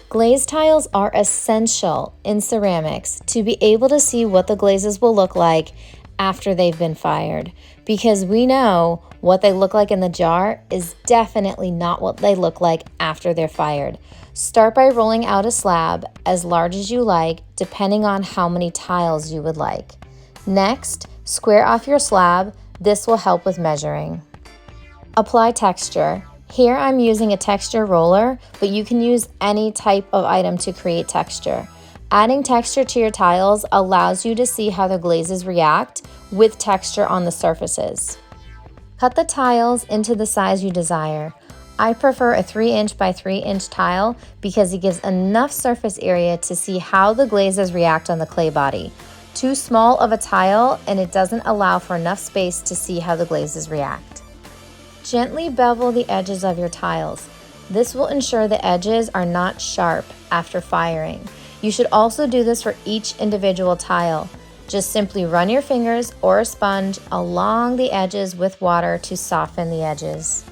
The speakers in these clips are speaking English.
Glaze tiles are essential in ceramics to be able to see what the glazes will look like after they've been fired, because we know what they look like in the jar is definitely not what they look like after they're fired. Start by rolling out a slab as large as you like, depending on how many tiles you would like. Next, square off your slab. This will help with measuring. Apply texture. Here I'm using a texture roller, but you can use any type of item to create texture. Adding texture to your tiles allows you to see how the glazes react with texture on the surfaces. Cut the tiles into the size you desire. I prefer a 3" by 3" tile because it gives enough surface area to see how the glazes react on the clay body. Too small of a tile and it doesn't allow for enough space to see how the glazes react. Gently bevel the edges of your tiles. This will ensure the edges are not sharp after firing. You should also do this for each individual tile. Just simply run your fingers or a sponge along the edges with water to soften the edges.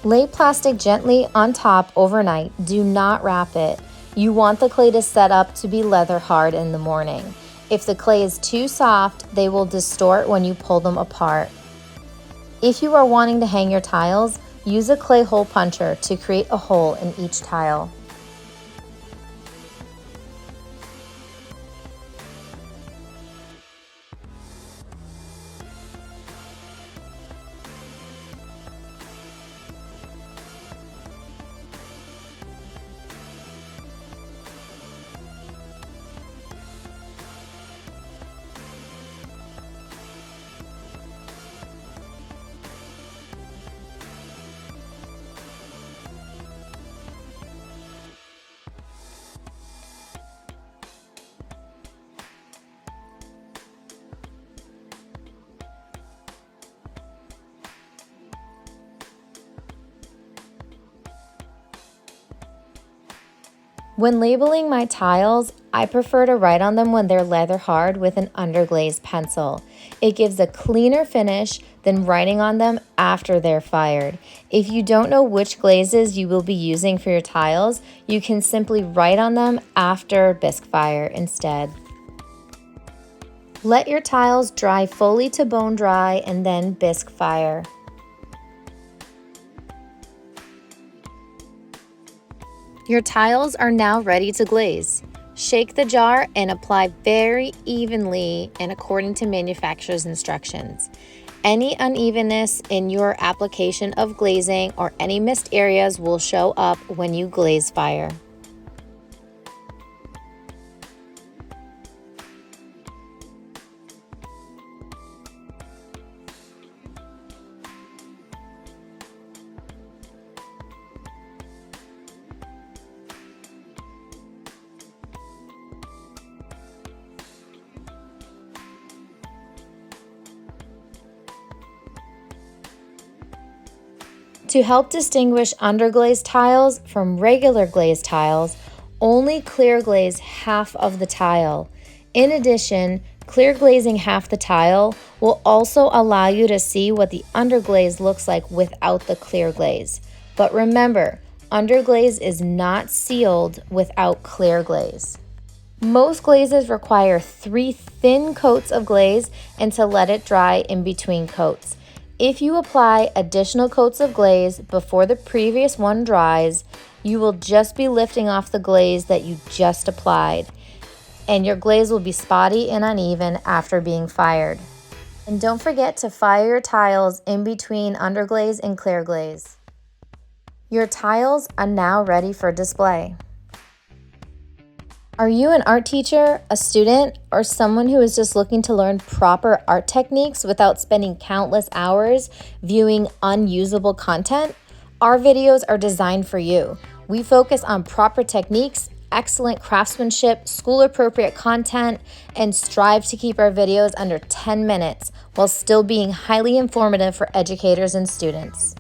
Lay plastic gently on top overnight. Do not wrap it. You want the clay to set up to be leather hard in the morning. If the clay is too soft, they will distort when you pull them apart. If you are wanting to hang your tiles, use a clay hole puncher to create a hole in each tile. When labeling my tiles, I prefer to write on them when they're leather hard with an underglaze pencil. It gives a cleaner finish than writing on them after they're fired. If you don't know which glazes you will be using for your tiles, you can simply write on them after bisque fire instead. Let your tiles dry fully to bone dry and then bisque fire. Your tiles are now ready to glaze. Shake the jar and apply very evenly and according to manufacturer's instructions. Any unevenness in your application of glazing or any missed areas will show up when you glaze fire. To help distinguish underglaze tiles from regular glaze tiles, only clear glaze half of the tile. In addition, clear glazing half the tile will also allow you to see what the underglaze looks like without the clear glaze. But remember, underglaze is not sealed without clear glaze. Most glazes require 3 thin coats of glaze and to let it dry in between coats. If you apply additional coats of glaze before the previous one dries, you will just be lifting off the glaze that you just applied, and your glaze will be spotty and uneven after being fired. And don't forget to fire your tiles in between underglaze and clear glaze. Your tiles are now ready for display. Are you an art teacher, a student, or someone who is just looking to learn proper art techniques without spending countless hours viewing unusable content? Our videos are designed for you. We focus on proper techniques, excellent craftsmanship, school-appropriate content, and strive to keep our videos under 10 minutes while still being highly informative for educators and students.